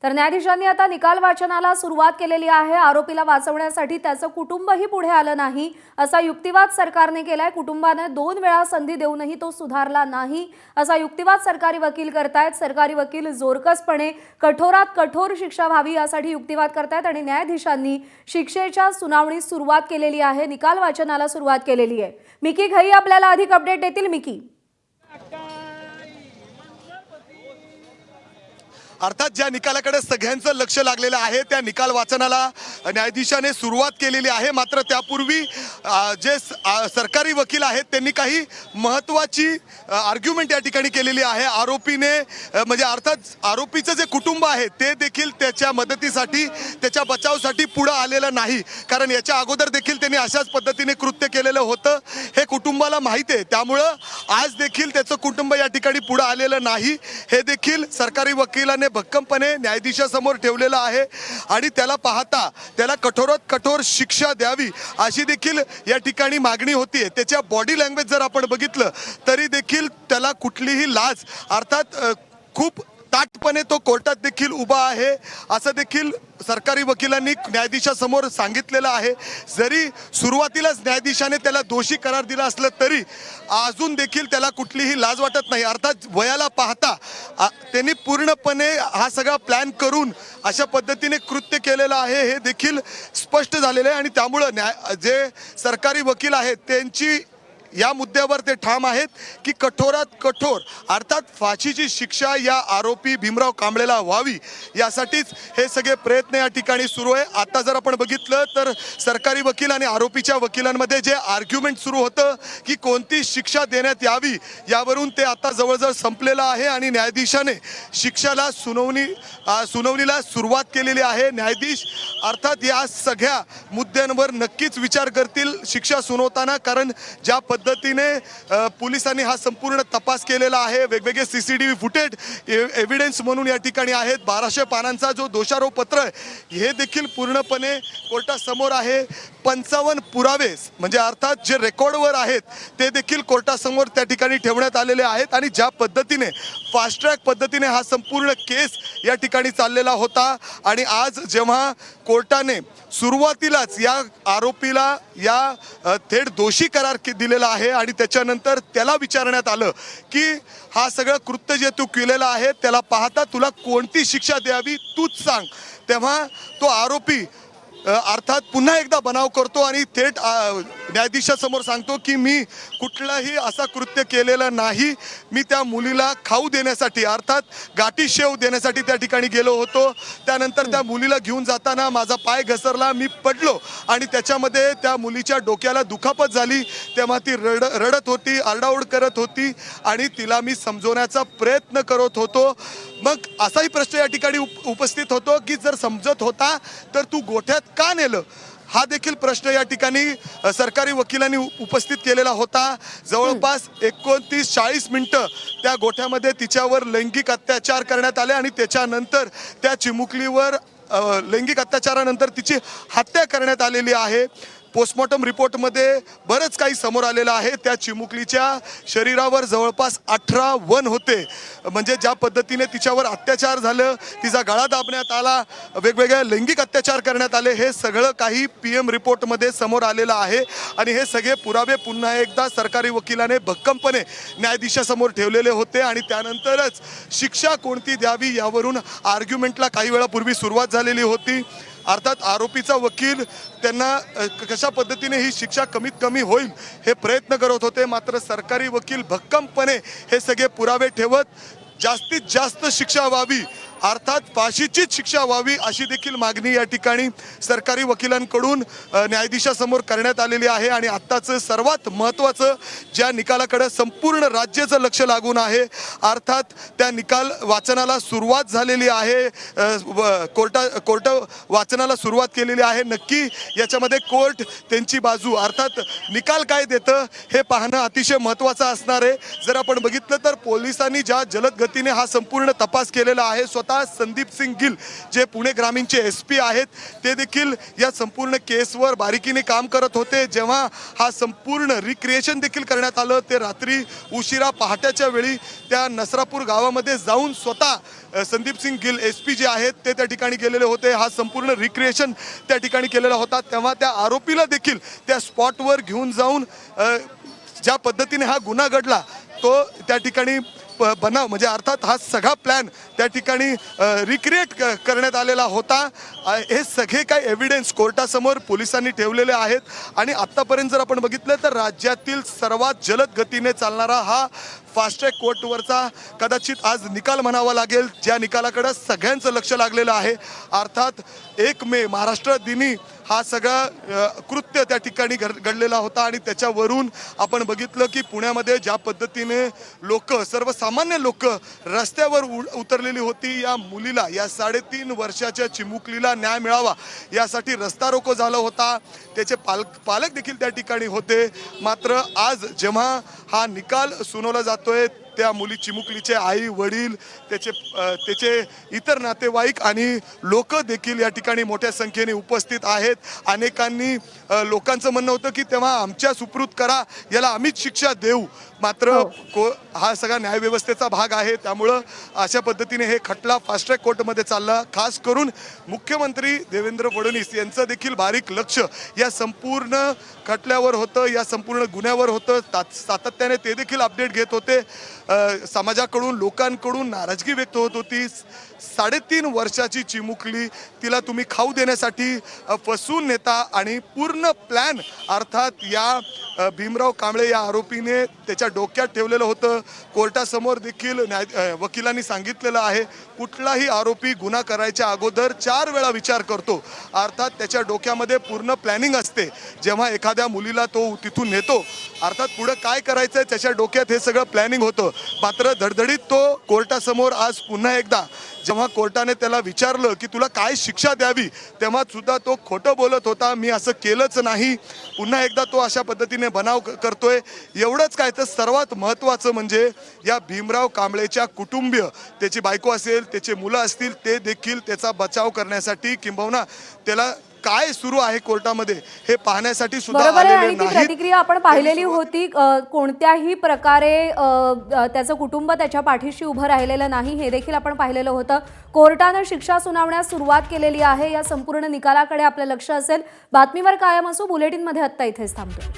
तर न्यायाधीशांनी आता निकाल वाचनाला सुरुवात केलेली आहे। आरोपीला वाचवण्यासाठी त्याचं कुटुंबही पुढे आलं नाही असा युक्तिवाद सरकारने केलाय। कुटुंबाने 2 वेळा संधी देऊनही तो सुधारला नाही असा युक्तिवाद सरकारी वकील करतायत। सरकारी वकील जोरकसपणे कठोरात कठोर शिक्षा व्हावी यासाठी युक्तिवाद करतायत आणि न्यायाधीशांनी शिक्षेच्या सुनावणीस सुरुवात केलेली आहे, निकाल वाचनाला सुरुवात केलेली आहे। मिकी घई आपल्याला अधिक अपडेट देतील। मिकी, अर्थात ज्या निकालाकडे सगळ्यांचं लक्ष लागलेलं आहे त्या निकाल वाचनाला न्यायाधीशाने सुरुवात केलेली आहे। मात्र त्यापूर्वी जे सरकारी वकील आहेत त्यांनी काही महत्त्वाची आर्ग्युमेंट या ठिकाणी केलेली आहे। आरोपीने म्हणजे अर्थात आरोपीचं जे कुटुंब आहे ते देखील त्याच्या मदतीसाठी त्याच्या बचावासाठी पुढे आलेलं नाही, कारण याच्या अगोदर देखील त्यांनी अशाच पद्धतीने कृत्य केलेलं होतं, हे कुटुंबाला माहिती आहे। त्यामुळं आज देखील त्याचं कुटुंब या ठिकाणी पुढे आलेलं नाही हे देखील सरकारी वकिलाने भक्कमपणे न्यायाधीशासमोर ठेवलेला आहे आणि त्याला पाहता त्याला कठोरात कठोर शिक्षा द्यावी अशी देखील या ठिकाणी मागणी होती। त्याच्या बॉडी लँग्वेज जर आपण बघितलं तरी देखील त्याला कुठलीही लाज अर्थात खूप ताटपणे तो कोर्टात देखील उभा आहे असं देखील सरकारी वकिलांनी न्यायाधीशासमोर सांगितलेलं आहे। जरी सुरुवातीलाच न्यायाधीशाने त्याला दोषी करार दिला असलं तरी अजून देखील त्याला कुठलीही लाज वाटत नाही। अर्थात वयाला पाहता त्यांनी पूर्णपणे हा सगळा प्लॅन करून अशा पद्धतीने कृत्य केलेलं आहे हे देखील स्पष्ट झालेलं आहे आणि त्यामुळं जे सरकारी वकील आहेत त्यांची या मुद्द्यावर ते ठाम आहेत की कठोरात कठोर अर्थात फाशीची शिक्षा या आरोपी भीमराव कांबळेला व्हावी यासाठीच हे सगळे प्रयत्न या ठिकाणी सुरू आहे। आता जर आपण बघितलं तर सरकारी वकील आणि आरोपीच्या वकिलांमध्ये जे आर्ग्युमेंट सुरू होतं की कोणती शिक्षा देण्यात यावी यावरून ते आता जवळजवळ संपलेलं आहे आणि न्यायाधीशाने शिक्षाला सुनावणीला सुरुवात केलेली आहे। न्यायाधीश अर्थात या सगळ्या मुद्द्यांवर नक्कीच विचार करतील शिक्षा सुनावताना, कारण ज्या पद्धतीने पोलिसांनी हा संपूर्ण तपास केलेला आहे, वेगवेगळे सीसीटीव्ही फुटेज एव्हिडन्स म्हणून या ठिकाणी आहेत। 1200 पानांचा जो दोषारोप पत्र आहे हे देखील पूर्णपणे कोर्टासमोर आहे। 55 पुरावे म्हणजे अर्थात जे रेकॉर्डवर आहेत ते देखील कोर्टासमोर त्या ठिकाणी ठेवण्यात आलेले आहेत आणि ज्या पद्धतीने फास्ट ट्रॅक पद्धतीने हा संपूर्ण केस या ठिकाणी चाललेला होता आणि आज जेव्हा कोर्टाने सुरुवातीलाच या आरोपीला या थेट दोषी करार दिलेला आहे आणि त्याच्यानंतर त्याला विचारण्यात आलं की हा सगळं कृत्य जे तू केलेलं आहे त्याला पाहता तुला कोणती शिक्षा द्यावी तूच सांग, तेव्हा तो आरोपी अर्थात पुन्हा एकदा बनाव करतो आणि थेट न्यायाधीशासमोर सांगतो की मी कुठलाही असा कृत्य केलेलं नाही, मी त्या मुलीला खाऊ देण्यासाठी अर्थात गाठी शेव देण्यासाठी त्या ठिकाणी गेलो होतो। त्यानंतर त्या मुलीला घेऊन जाताना माझा पाय घसरला, मी पडलो आणि त्याच्यामध्ये त्या मुलीच्या डोक्याला दुखापत झाली, तेव्हा ती रडत होती, आरडाओरड करत होती आणि तिला मी समजवण्याचा प्रयत्न करत होतो। मग असाही प्रश्न या ठिकाणी उपस्थित होतो की जर समजत होता तर तू गोठ्यात का नेलं, हा देखील प्रश्न या ठिकाणी सरकारी वकिलांनी उपस्थित केलेला होता। जवळपास 29-40 मिनिटं त्या गोठ्यामध्ये तिच्यावर लैंगिक अत्याचार करण्यात आले आणि त्याच्यानंतर त्या चिमुकलीवर लैंगिक अत्याचारानंतर तिची हत्या करण्यात आलेली आहे। पोस्टमॉर्टम रिपोर्टमध्ये बरंच काही समोर आलेलं आहे। त्या चिमुकलीच्या शरीरावर जवळपास 18 वण होते, म्हणजे ज्या पद्धतीने तिच्यावर अत्याचार झालं, तिचा गळा दाबण्यात आला, वेगवेगळ्या लैंगिक अत्याचार करण्यात आले, हे सगळं काही PM रिपोर्टमध्ये समोर आलेलं आहे आणि हे सगळे पुरावे पुन्हा एकदा सरकारी वकिलाने भक्कमपणे न्यायाधीशासमोर ठेवलेले होते आणि त्यानंतरच शिक्षा कोणती द्यावी यावरून आर्ग्युमेंटला काही वेळापूर्वी सुरुवात झालेली होती। अर्थात आरोपीचा वकील त्यांना कशा पद्धतीने ही शिक्षा कमीत कमी होईल हे प्रयत्न करत होते, मात्र सरकारी वकील भक्कमपणे हे सगळे पुरावे ठेवत जास्तीत जास्त शिक्षा व्हावी अर्थात फाशीचीच शिक्षा व्हावी अशी देखील मागणी या ठिकाणी सरकारी वकिलांकडून न्यायाधीशासमोर करण्यात आलेली आहे। आणि आत्ताचं सर्वात महत्त्वाचं ज्या निकालाकडे संपूर्ण राज्याचं लक्ष लागून आहे अर्थात त्या निकाल वाचनाला सुरुवात झालेली आहे, कोर्ट वाचनाला सुरुवात केलेली आहे। नक्की याच्यामध्ये कोर्ट त्यांची बाजू अर्थात निकाल काय देतं हे पाहणं अतिशय महत्त्वाचं असणार आहे। जर आपण बघितलं तर पोलिसांनी ज्या जलद गतीने हा संपूर्ण तपास केलेला आहे, स्वतः आता संदीप सिंग गिल जे पुणे ग्रामीणचे SP आहेत ते देखील या संपूर्ण केसवर बारीकीने काम करत होते. जेव्हा हा संपूर्ण रिक्रिएशन देखील करण्यात आलं ते रात्री उशिरा पहाटेच्या वेळी त्या नसरापूर गावामध्ये जाऊन स्वतः संदीप सिंग गिल SP जे आहेत ते त्या ठिकाणी गेलेले होते. हा संपूर्ण रिक्रिएशन त्या ठिकाणी केलेला होता. तेव्हा त्या आरोपीला देखील त्या स्पॉटवर घेऊन जाऊन ज्या पद्धतीने हा गुन्हा घडला तो त्या ठिकाणी बनाव म्हणजे अर्थात हा सगळा प्लॅन त्या ठिकाणी रिक्रिएट करण्यात आलेला होता. हे सगळे काही एव्हिडन्स कोर्टासमोर पोलिसांनी ठेवलेले आहेत आणि आत्तापर्यंत जर आपण बघितलं तर राज्यातील सर्वात जलद गतीने चालणारा हा फास्ट ट्रॅक कोर्टवरचा कदाचित आज निकाल म्हणावा लागेल, ज्या निकालाकडे सगळ्यांचं लक्ष लागलेलं आहे. अर्थात 1 मे महाराष्ट्र दिनी हा सगळा कृत्य त्या ठिकाणी घडलेला होता आणि त्याच्यावरून आपण बघितलं की पुण्यामध्ये ज्या पद्धतीने लोक सर्वसामान्य लोक रस्त्यावर उतरलेली होती. या मुलीला या 3.5 वर्षाच्या चिमुकलीला न्याय मिळावा यासाठी रस्ता रोको झाला होता. त्याचे पालक देखील त्या ठिकाणी होते. मात्र आज जेव्हा हा निकाल सुनावला जातोय त्या मुली चिमुकलीचे आई वडील त्याचे इतर नातेवाईक आणि लोक देखील या ठिकाणी मोठ्या संख्येने उपस्थित आहेत. अनेकांनी लोकांचं म्हणणं होतं की तेव्हा आमच्या सुप्रूत करा, याला आम्हीच शिक्षा देऊ. मात्र हा सगळा न्यायव्यवस्थेचा भाग आहे, त्यामुळं अशा पद्धतीने हे खटला फास्ट ट्रॅक कोर्टमध्ये चालला. खास करून मुख्यमंत्री देवेंद्र फडणवीस यांचं देखील बारीक लक्ष या संपूर्ण खटल्यावर होतं, या संपूर्ण गुन्ह्यावर होतं. सातत्याने ते देखील अपडेट घेत होते. समाजाकडून लोकांकडून नाराजगी व्यक्त होत होती. 3.5 वर्षाची चिमुकली तिला तुम्ही खाऊ देण्यासाठी फसवून नेता आणि पूर्ण प्लॅन अर्थात या भीमराव कांबळे या आरोपीने त्याच्या डोक्यात ठेवलेलं होतं. कोर्टासमोर देखील वकिलांनी सांगितलेलं आहे कुठलाही आरोपी गुन्हा करायच्या अगोदर 4 वेळा विचार करतो. अर्थात त्याच्या डोक्यामध्ये पूर्ण प्लॅनिंग असते. जेव्हा एखाद्या मुलीला तो तिथून नेतो अर्थात पुढं काय करायचं आहे त्याच्या डोक्यात हे सगळं प्लॅनिंग होतं. मात्र धडधडीत तो कोर्टासमोर आज पुन्हा एकदा जेव्हा कोर्टाने त्याला विचारलं की तुला काय शिक्षा द्यावी तेव्हा सुद्धा तो खोटं बोलत होता, मी असं केलंच नाही. पुन्हा एकदा तो अशा पद्धतीने बनाव करतोय. एवढंच काय तर सर्वात महत्त्वाचं म्हणजे या भीमराव कांबळेच्या कुटुंबीय त्याची बायको असेल त्याचे मुलं असतील ते देखील त्याचा बचाव करण्यासाठी किंबहुना त्याला काय सुरू आहे कोर्टामध्ये हे पाहण्यासाठी सुद्धा बरोबर आहे. आलेले आणि ती नाहीत. प्रतिक्रिया आपण पाहिलेली होती. कोणत्याही प्रकारे त्याचं कुटुंब त्याच्या पाठीशी उभं राहिलेलं नाही हे देखील आपण पाहिलेलं होतं. कोर्टानं शिक्षा सुनावण्यास सुरुवात केलेली आहे. या संपूर्ण निकालाकडे आपलं लक्ष असेल. बातमीवर कायम असू. बुलेटिनमध्ये आत्ता इथेच थांबतो.